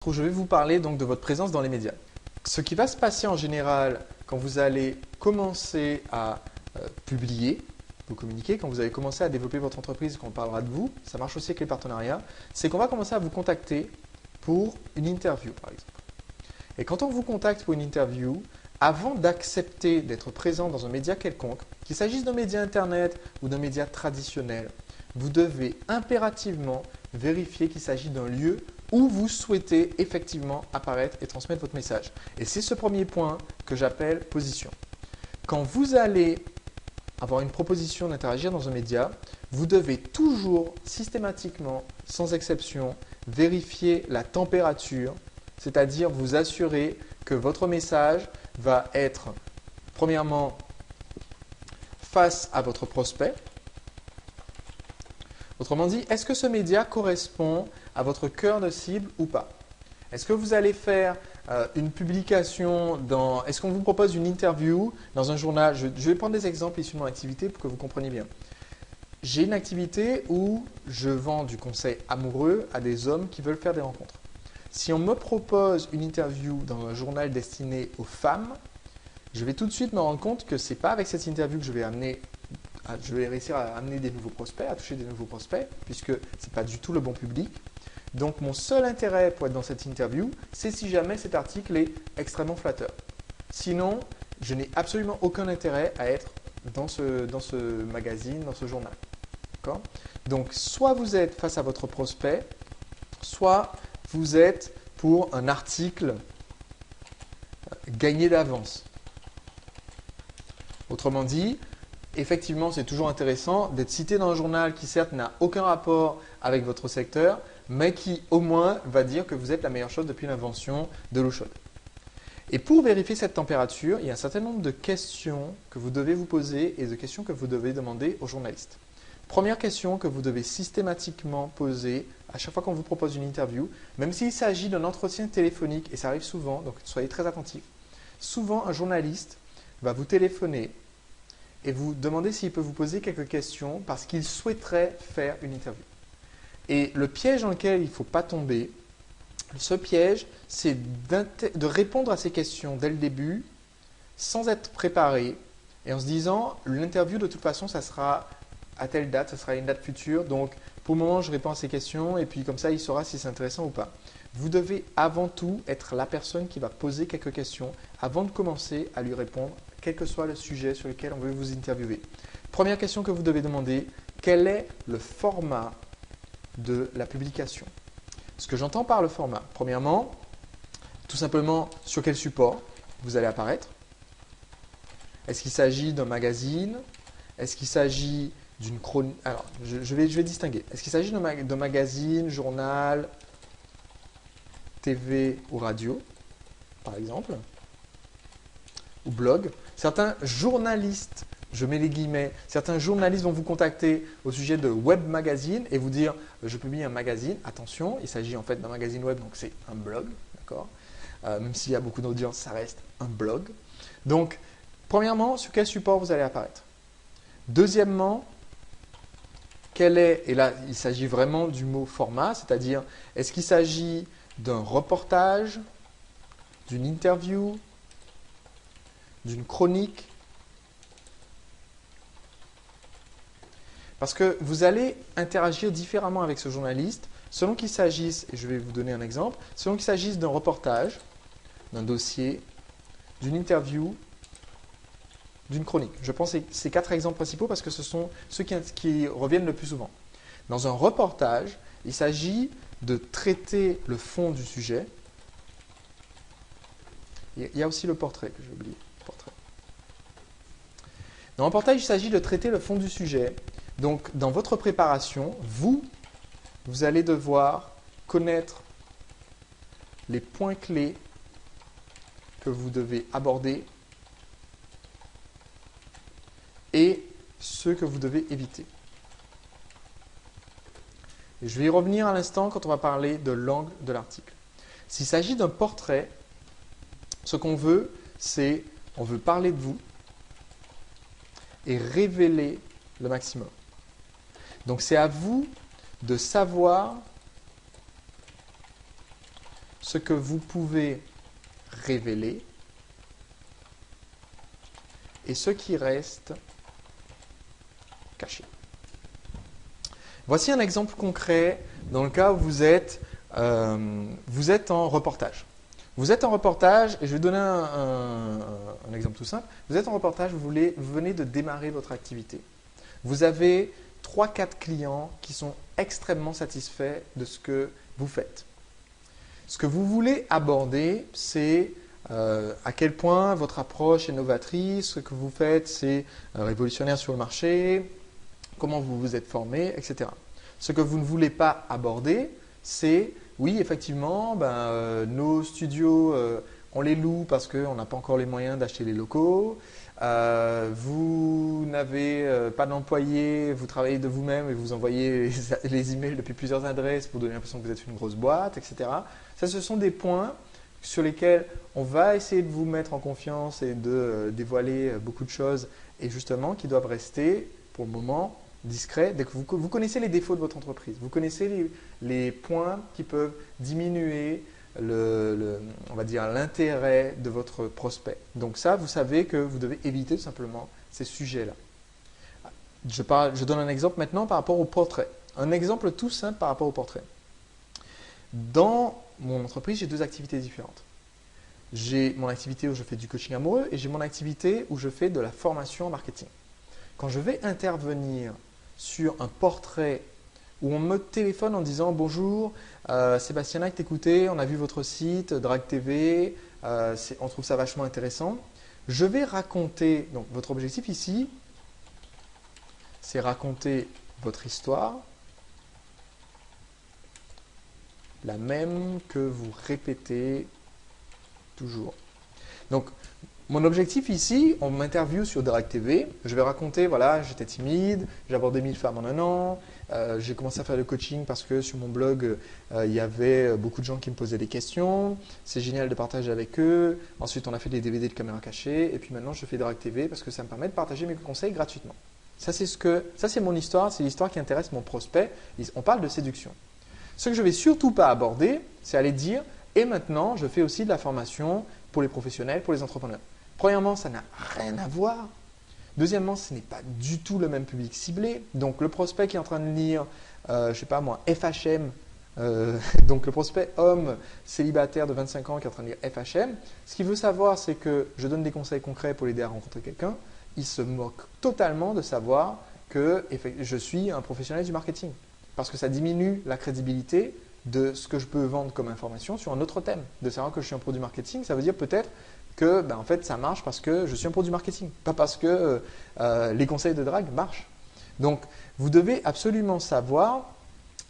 Où je vais vous parler donc de votre présence dans les médias. Ce qui va se passer en général quand vous allez commencer à publier, vous communiquer, quand vous allez commencer à développer votre entreprise, qu'on parlera de vous, ça marche aussi avec les partenariats, c'est qu'on va commencer à vous contacter pour une interview par exemple. Et quand on vous contacte pour une interview, avant d'accepter d'être présent dans un média quelconque, qu'il s'agisse d'un média internet ou d'un média traditionnel, vous devez impérativement vérifier qu'il s'agit d'un lieu où vous souhaitez effectivement apparaître et transmettre votre message. Et c'est ce premier point que j'appelle position. Quand vous allez avoir une proposition d'interagir dans un média, vous devez toujours, systématiquement, sans exception, vérifier la température, c'est-à-dire vous assurer que votre message va être, premièrement, face à votre prospect. Autrement dit, est-ce que ce média correspond à votre cœur de cible ou pas? Est-ce que vous allez faire une publication dans… Est-ce qu'on vous propose une interview dans un journal? Je vais prendre des exemples issus de mon activité pour que vous compreniez bien. J'ai une activité où je vends du conseil amoureux à des hommes qui veulent faire des rencontres. Si on me propose une interview dans un journal destiné aux femmes, je vais tout de suite me rendre compte que ce n'est pas avec cette interview que je vais réussir à amener des nouveaux prospects, à toucher des nouveaux prospects, puisque ce n'est pas du tout le bon public. Donc, mon seul intérêt pour être dans cette interview, c'est si jamais cet article est extrêmement flatteur. Sinon, je n'ai absolument aucun intérêt à être dans ce magazine, dans ce journal. Donc, soit vous êtes face à votre prospect, soit vous êtes pour un article gagné d'avance. Autrement dit, effectivement, c'est toujours intéressant d'être cité dans un journal qui certes n'a aucun rapport avec votre secteur, mais qui au moins va dire que vous êtes la meilleure chose depuis l'invention de l'eau chaude. Et pour vérifier cette température, il y a un certain nombre de questions que vous devez vous poser et de questions que vous devez demander aux journalistes. Première question que vous devez systématiquement poser à chaque fois qu'on vous propose une interview, même s'il s'agit d'un entretien téléphonique, et ça arrive souvent, donc soyez très attentifs. Souvent, un journaliste va vous téléphoner et vous demander s'il peut vous poser quelques questions parce qu'il souhaiterait faire une interview. Et le piège dans lequel il ne faut pas tomber, ce piège, c'est de répondre à ces questions dès le début sans être préparé et en se disant l'interview de toute façon, ça sera à telle date, ça sera une date future. Donc pour le moment, je réponds à ces questions et puis comme ça, il saura si c'est intéressant ou pas. Vous devez avant tout être la personne qui va poser quelques questions avant de commencer à lui répondre, quel que soit le sujet sur lequel on veut vous interviewer. Première question que vous devez demander, quel est le format de la publication? Ce que j'entends par le format, premièrement, tout simplement sur quel support vous allez apparaître. Est-ce qu'il s'agit d'un magazine? Est-ce qu'il s'agit d'une chronique? Alors, je vais distinguer. Est-ce qu'il s'agit d'un magazine, journal, TV ou radio, par exemple, ou blog? Certains journalistes, je mets les guillemets, certains journalistes vont vous contacter au sujet de web magazine et vous dire je publie un magazine. Attention, il s'agit en fait d'un magazine web, donc c'est un blog, d'accord? Même s'il y a beaucoup d'audience, ça reste un blog. Donc, premièrement, sur quel support vous allez apparaître? Deuxièmement, et là il s'agit vraiment du mot format, c'est-à-dire est-ce qu'il s'agit d'un reportage, d'une interview, d'une chronique? Parce que vous allez interagir différemment avec ce journaliste selon qu'il s'agisse, et je vais vous donner un exemple, selon qu'il s'agisse d'un reportage, d'un dossier, d'une interview, d'une chronique. Je prends ces 4 exemples principaux parce que ce sont ceux qui reviennent le plus souvent. Dans un reportage, il s'agit de traiter le fond du sujet. Il y a aussi le portrait que j'ai oublié. Dans un reportage, il s'agit de traiter le fond du sujet. Donc, dans votre préparation, vous allez devoir connaître les points clés que vous devez aborder et ceux que vous devez éviter. Et je vais y revenir à l'instant quand on va parler de l'angle de l'article. S'il s'agit d'un portrait, ce qu'on veut, c'est on veut parler de vous et révéler le maximum. Donc c'est à vous de savoir ce que vous pouvez révéler et ce qui reste caché. Voici un exemple concret dans le cas où vous êtes en reportage. Vous êtes en reportage, et je vais donner un exemple tout simple. Vous êtes en reportage, vous venez de démarrer votre activité. Vous avez 3-4 clients qui sont extrêmement satisfaits de ce que vous faites. Ce que vous voulez aborder, c'est à quel point votre approche est novatrice, ce que vous faites, c'est révolutionnaire sur le marché, comment vous vous êtes formé, etc. Ce que vous ne voulez pas aborder, c'est oui, effectivement, nos studios, on les loue parce qu'on n'a pas encore les moyens d'acheter les locaux. Vous n'avez pas d'employés, vous travaillez de vous-même et vous envoyez les emails depuis plusieurs adresses pour donner l'impression que vous êtes une grosse boîte, etc. Ça, ce sont des points sur lesquels on va essayer de vous mettre en confiance et de dévoiler beaucoup de choses et justement qui doivent rester pour le moment discret, dès que vous connaissez les défauts de votre entreprise, vous connaissez les points qui peuvent diminuer on va dire l'intérêt de votre prospect. Donc ça, vous savez que vous devez éviter tout simplement ces sujets-là. Je donne un exemple maintenant par rapport au portrait. Un exemple tout simple par rapport au portrait. Dans mon entreprise, j'ai 2 activités différentes. J'ai mon activité où je fais du coaching amoureux et j'ai mon activité où je fais de la formation en marketing. Quand je vais intervenir sur un portrait où on me téléphone en disant « Bonjour, Sébastien Hack, t'écoutez, on a vu votre site, Drag TV, on trouve ça vachement intéressant. » Je vais raconter, donc votre objectif ici, c'est raconter votre histoire, la même que vous répétez toujours. Donc, mon objectif ici, on m'interviewe sur Drag TV. Je vais raconter, voilà, j'étais timide, j'ai abordé 1000 femmes en un an, j'ai commencé à faire le coaching parce que sur mon blog, il y avait beaucoup de gens qui me posaient des questions. C'est génial de partager avec eux. Ensuite, on a fait des DVD de caméra cachée. Et puis maintenant, je fais Drag TV parce que ça me permet de partager mes conseils gratuitement. Ça, c'est mon histoire, c'est l'histoire qui intéresse mon prospect. On parle de séduction. Ce que je ne vais surtout pas aborder, c'est aller dire, et maintenant, je fais aussi de la formation pour les professionnels, pour les entrepreneurs. Premièrement, ça n'a rien à voir. Deuxièmement, ce n'est pas du tout le même public ciblé. Donc, le prospect qui est en train de lire, je ne sais pas moi, FHM, donc le prospect homme célibataire de 25 ans qui est en train de lire FHM, ce qu'il veut savoir, c'est que je donne des conseils concrets pour l'aider à rencontrer quelqu'un. Il se moque totalement de savoir que je suis un professionnel du marketing. Parce que ça diminue la crédibilité de ce que je peux vendre comme information sur un autre thème. De savoir que je suis un produit marketing, ça veut dire peut-être que en fait, ça marche parce que je suis un produit marketing, pas parce que les conseils de drague marchent. Donc, vous devez absolument savoir,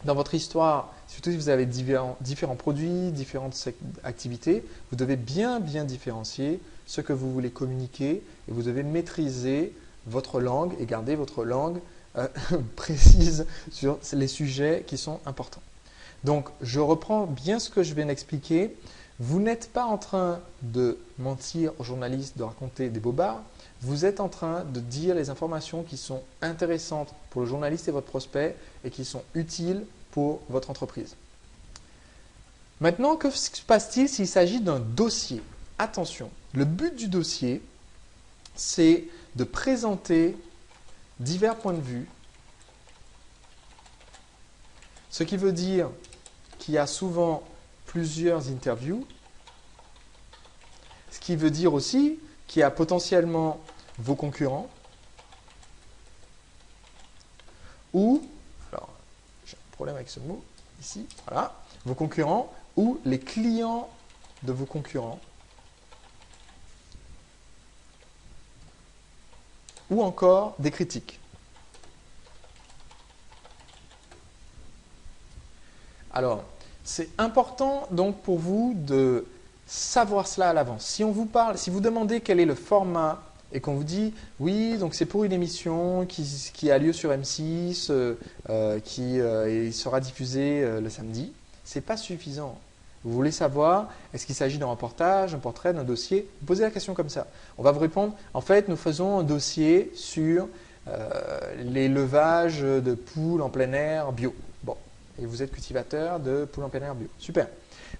dans votre histoire, surtout si vous avez différents produits, différentes activités, vous devez bien différencier ce que vous voulez communiquer et vous devez maîtriser votre langue et garder votre langue précise sur les sujets qui sont importants. Donc, je reprends bien ce que je viens d'expliquer. Vous n'êtes pas en train de mentir aux journalistes, de raconter des bobards. Vous êtes en train de dire les informations qui sont intéressantes pour le journaliste et votre prospect et qui sont utiles pour votre entreprise. Maintenant, que se passe-t-il s'il s'agit d'un dossier? Attention, le but du dossier, c'est de présenter divers points de vue, ce qui veut dire qu'il y a souvent plusieurs interviews, ce qui veut dire aussi qu'il y a potentiellement vos concurrents ou, alors j'ai un problème avec ce mot ici, voilà, vos concurrents ou les clients de vos concurrents ou encore des critiques. Alors, c'est important donc pour vous de savoir cela à l'avance. Si on vous parle, si vous demandez quel est le format et qu'on vous dit oui, donc c'est pour une émission qui a lieu sur M6, qui sera diffusée le samedi, c'est pas suffisant. Vous voulez savoir, est-ce qu'il s'agit d'un reportage, un portrait, d'un dossier? Vous posez la question comme ça. On va vous répondre, en fait, nous faisons un dossier sur l'élevage de poules en plein air bio. Bon, et vous êtes cultivateur de poules en plein air bio. Super.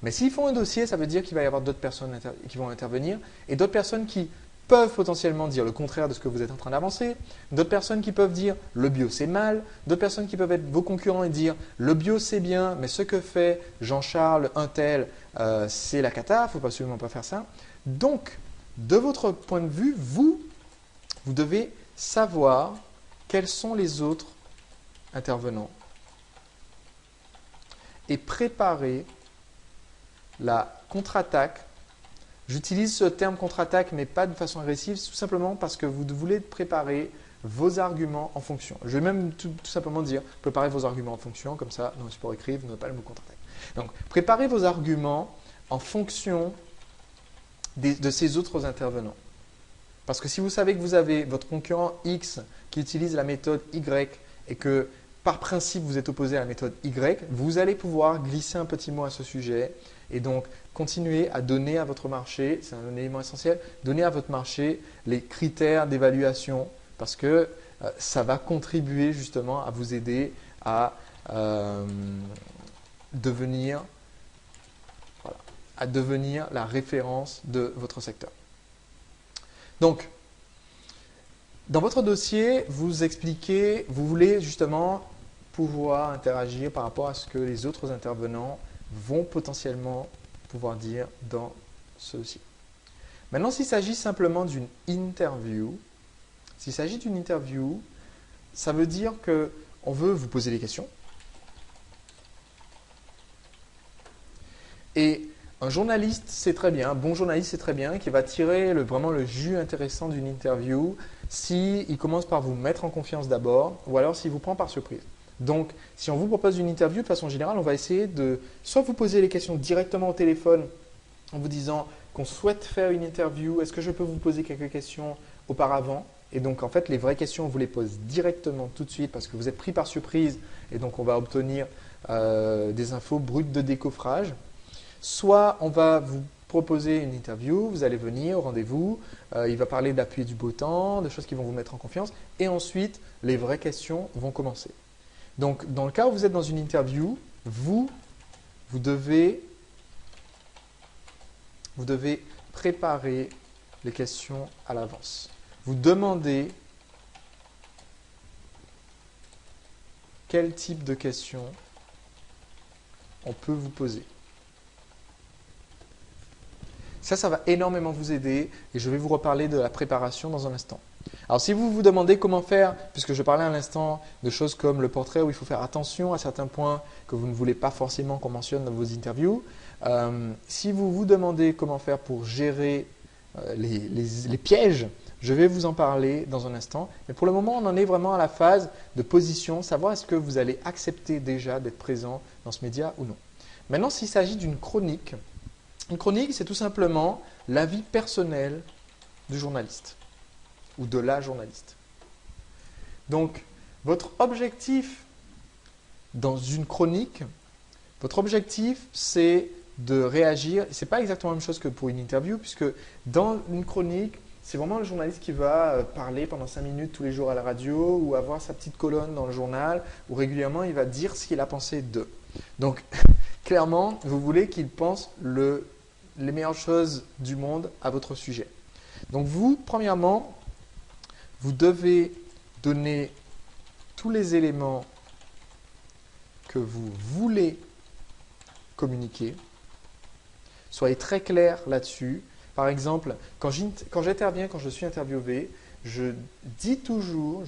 Mais s'ils font un dossier, ça veut dire qu'il va y avoir d'autres personnes qui vont intervenir et d'autres personnes qui peuvent potentiellement dire le contraire de ce que vous êtes en train d'avancer, d'autres personnes qui peuvent dire le bio c'est mal, d'autres personnes qui peuvent être vos concurrents et dire le bio c'est bien, mais ce que fait Jean-Charles, un tel, c'est la cata, il ne faut absolument pas faire ça. Donc, de votre point de vue, vous devez savoir quels sont les autres intervenants et préparer la contre-attaque. J'utilise ce terme contre-attaque, mais pas de façon agressive, tout simplement parce que vous voulez préparer vos arguments en fonction. Je vais même tout simplement dire préparez vos arguments en fonction, comme ça, dans le support écrit, vous n'avez pas le mot contre-attaque. Donc, préparez vos arguments en fonction de ces autres intervenants. Parce que si vous savez que vous avez votre concurrent X qui utilise la méthode Y et que par principe vous êtes opposé à la méthode Y, vous allez pouvoir glisser un petit mot à ce sujet et donc continuer à donner à votre marché, c'est un élément essentiel, donner à votre marché les critères d'évaluation parce que ça va contribuer justement à vous aider à devenir la référence de votre secteur. Donc, dans votre dossier, vous expliquez, vous voulez justement pouvoir interagir par rapport à ce que les autres intervenants vont potentiellement pouvoir dire dans ce dossier. Maintenant, s'il s'agit simplement d'une interview, ça veut dire qu'on veut vous poser des questions. Et un journaliste, c'est très bien, un bon journaliste, c'est très bien, qui va tirer vraiment le jus intéressant d'une interview s'il commence par vous mettre en confiance d'abord ou alors s'il vous prend par surprise. Donc, si on vous propose une interview, de façon générale, on va essayer de soit vous poser les questions directement au téléphone en vous disant qu'on souhaite faire une interview, est-ce que je peux vous poser quelques questions auparavant? Et donc, en fait, les vraies questions, on vous les pose directement tout de suite parce que vous êtes pris par surprise et donc on va obtenir des infos brutes de décoffrage. Soit on va vous proposer une interview, vous allez venir au rendez-vous, il va parler de la pluie et du beau temps, de choses qui vont vous mettre en confiance, et ensuite les vraies questions vont commencer. Donc dans le cas où vous êtes dans une interview, vous devez préparer les questions à l'avance. Vous demandez quel type de questions on peut vous poser. Ça va énormément vous aider et je vais vous reparler de la préparation dans un instant. Alors, si vous vous demandez comment faire, puisque je parlais à l'instant de choses comme le portrait où il faut faire attention à certains points que vous ne voulez pas forcément qu'on mentionne dans vos interviews, si vous vous demandez comment faire pour gérer les pièges, je vais vous en parler dans un instant. Mais pour le moment, on en est vraiment à la phase de position, savoir est-ce que vous allez accepter déjà d'être présent dans ce média ou non. Maintenant, s'il s'agit d'une chronique, une chronique, c'est tout simplement l'avis personnel du journaliste ou de la journaliste. Donc, votre objectif dans une chronique, votre objectif, c'est de réagir. Ce n'est pas exactement la même chose que pour une interview, puisque dans une chronique, c'est vraiment le journaliste qui va parler pendant 5 minutes tous les jours à la radio ou avoir sa petite colonne dans le journal où régulièrement il va dire ce qu'il a pensé d'eux. Donc, clairement, vous voulez qu'il pense les meilleures choses du monde à votre sujet. Donc vous, premièrement, vous devez donner tous les éléments que vous voulez communiquer. Soyez très clair là-dessus. Par exemple, quand j'interviens, quand je suis interviewé, je dis toujours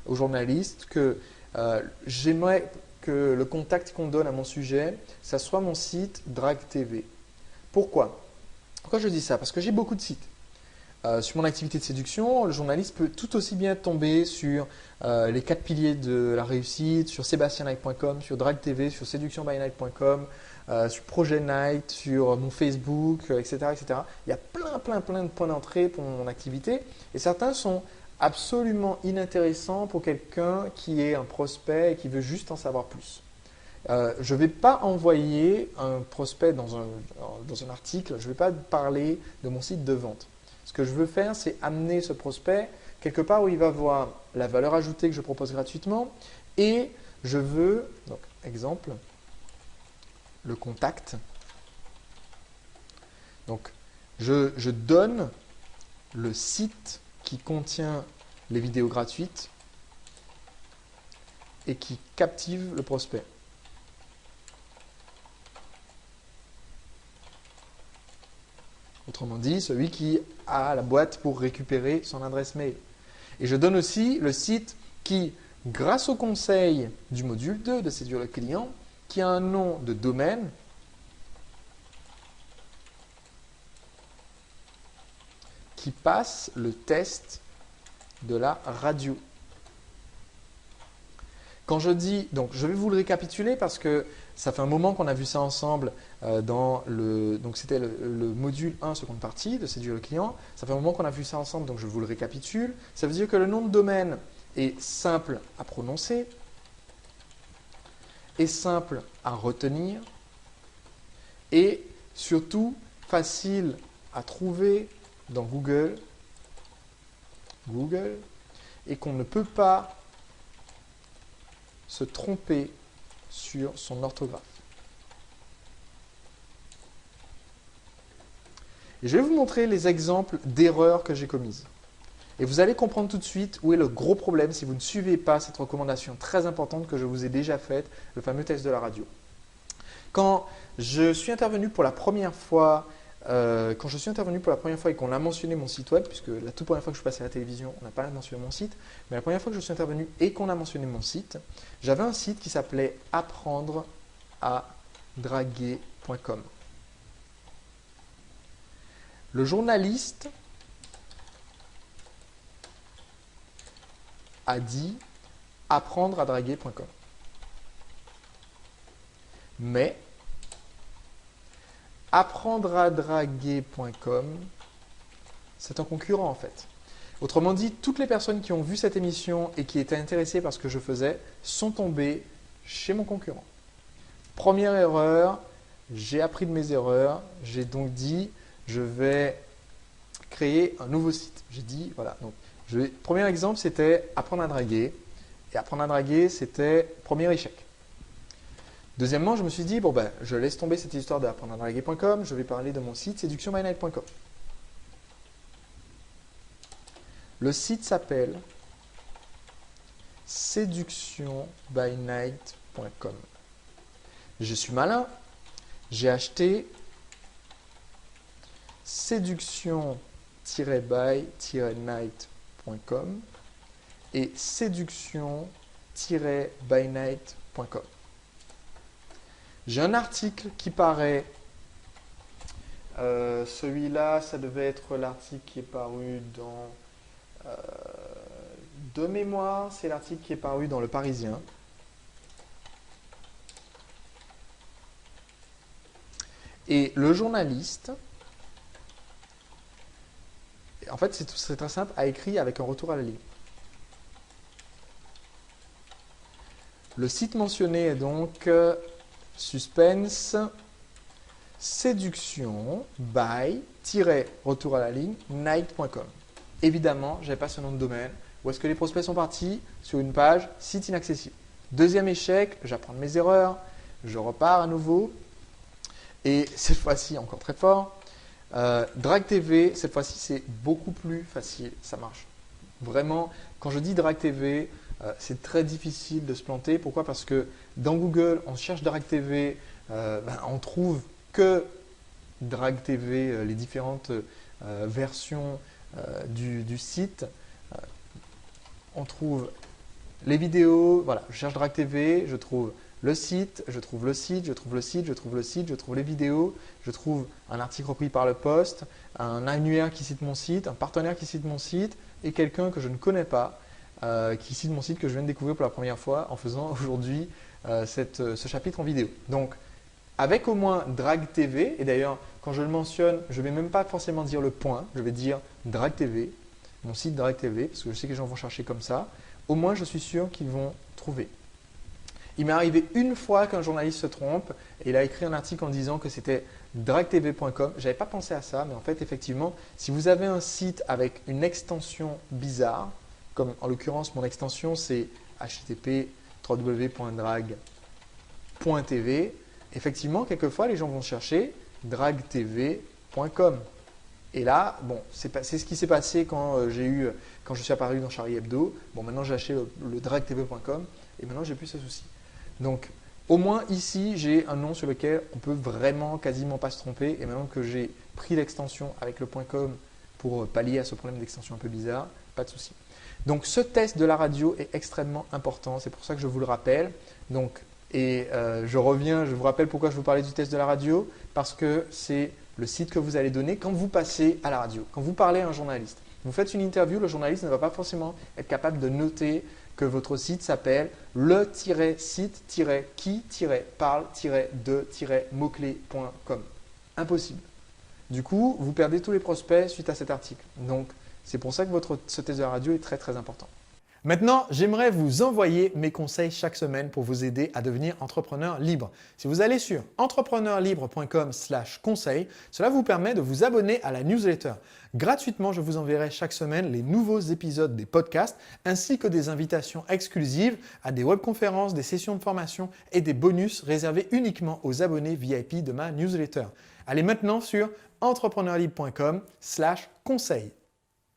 aux journalistes que j'aimerais que le contact qu'on donne à mon sujet, ça soit mon site Drag TV. Pourquoi je dis ça? Parce que j'ai beaucoup de sites. Sur mon activité de séduction, le journaliste peut tout aussi bien tomber sur les 4 piliers de la réussite, sur sebastiannight.com, sur Drag TV, sur seductionbynight.com, sur Projet Night, sur mon Facebook, etc., etc. Il y a plein de points d'entrée pour mon activité et certains sont absolument inintéressants pour quelqu'un qui est un prospect et qui veut juste en savoir plus. Je ne vais pas envoyer un prospect dans un article, je ne vais pas parler de mon site de vente. Ce que je veux faire, c'est amener ce prospect quelque part où il va voir la valeur ajoutée que je propose gratuitement et je veux, donc exemple, le contact. Donc, je donne le site qui contient les vidéos gratuites et qui captive le prospect. Autrement dit, celui qui a la boîte pour récupérer son adresse mail. Et je donne aussi le site qui, grâce au conseil du module 2 de séduire le client, qui a un nom de domaine, qui passe le test de la radio. Quand je dis, donc je vais vous le récapituler parce que ça fait un moment qu'on a vu ça ensemble donc c'était le module 1, seconde partie de séduire le client. Ça fait un moment qu'on a vu ça ensemble, donc je vous le récapitule. Ça veut dire que le nom de domaine est simple à prononcer, est simple à retenir et surtout facile à trouver dans Google et qu'on ne peut pas se tromper sur son orthographe. Et je vais vous montrer les exemples d'erreurs que j'ai commises. Et vous allez comprendre tout de suite où est le gros problème si vous ne suivez pas cette recommandation très importante que je vous ai déjà faite, le fameux test de la radio. Quand je suis intervenu pour la première fois et qu'on a mentionné mon site web, puisque la toute première fois que je suis passé à la télévision, on n'a pas mentionné mon site, mais la première fois que je suis intervenu et qu'on a mentionné mon site, j'avais un site qui s'appelait apprendradraguer.com. Le journaliste a dit apprendradraguer.com. Mais apprendradraguer.com, c'est un concurrent en fait. Autrement dit, toutes les personnes qui ont vu cette émission et qui étaient intéressées par ce que je faisais sont tombées chez mon concurrent. Première erreur, j'ai appris de mes erreurs, j'ai donc dit je vais créer un nouveau site. J'ai dit voilà, donc premier exemple c'était apprendre à draguer et apprendre à draguer c'était premier échec. Deuxièmement, je me suis dit, bon ben, je laisse tomber cette histoire de apprendradraguer.com, je vais parler de mon site séductionbynight.com. Le site s'appelle séductionbynight.com. Je suis malin, j'ai acheté séduction-by-night.com et séduction-bynight.com. J'ai un article qui paraît, celui-là, ça devait être l'article qui est paru dans, de mémoire, c'est l'article qui est paru dans Le Parisien. Et le journaliste, en fait, c'est très simple, a écrit avec un retour à la ligne. Le site mentionné est donc suspense, séduction, by-retour à la ligne, night.com. Évidemment, je n'avais pas ce nom de domaine. Où est-ce que les prospects sont partis? Sur une page, site inaccessible. Deuxième échec, j'apprends de mes erreurs, je repars à nouveau. Et cette fois-ci, encore très fort, Drag TV, cette fois-ci, c'est beaucoup plus facile, ça marche. Vraiment, quand je dis Drag TV, c'est très difficile de se planter. Pourquoi? Parce que dans Google, on cherche Drag TV, on trouve que Drag TV, les différentes versions du site. On trouve les vidéos, voilà, je cherche Drag TV, je trouve le site, je trouve le site, je trouve le site, je trouve le site, je trouve les vidéos, je trouve un article repris par le Post, un annuaire qui cite mon site, un partenaire qui cite mon site et quelqu'un que je ne connais pas qui cite mon site que je viens de découvrir pour la première fois en faisant aujourd'hui ce chapitre en vidéo. Donc, avec au moins Drag TV, et d'ailleurs, quand je le mentionne, je ne vais même pas forcément dire le point, je vais dire Drag TV, mon site Drag TV, parce que je sais que les gens vont chercher comme ça. Au moins, je suis sûr qu'ils vont trouver. Il m'est arrivé une fois qu'un journaliste se trompe et il a écrit un article en disant que c'était dragtv.com. Je n'avais pas pensé à ça, mais en fait, effectivement, si vous avez un site avec une extension bizarre, comme en l'occurrence, mon extension, c'est http://www.drag.tv. Effectivement, quelquefois, les gens vont chercher dragtv .com. Et là, bon, c'est ce qui s'est passé quand je suis apparu dans Charlie Hebdo. Bon, maintenant j'ai acheté le directtv.com et maintenant j'ai plus ce souci. Donc, au moins ici, j'ai un nom sur lequel on peut vraiment quasiment pas se tromper. Et maintenant que j'ai pris l'extension avec le .com pour pallier à ce problème d'extension un peu bizarre, pas de souci. Donc, ce test de la radio est extrêmement important. C'est pour ça que je vous le rappelle. Donc, je vous rappelle pourquoi je vous parlais du test de la radio, parce que c'est le site que vous allez donner quand vous passez à la radio, quand vous parlez à un journaliste. Vous faites une interview, le journaliste ne va pas forcément être capable de noter que votre site s'appelle le-site-qui-parle-de-mots-clés.com. Impossible. Du coup, vous perdez tous les prospects suite à cet article. Donc, c'est pour ça que ce test de la radio est très très important. Maintenant, j'aimerais vous envoyer mes conseils chaque semaine pour vous aider à devenir entrepreneur libre. Si vous allez sur entrepreneurlibre.com/conseil, cela vous permet de vous abonner à la newsletter. Gratuitement, je vous enverrai chaque semaine les nouveaux épisodes des podcasts ainsi que des invitations exclusives à des webconférences, des sessions de formation et des bonus réservés uniquement aux abonnés VIP de ma newsletter. Allez maintenant sur entrepreneurlibre.com/conseil.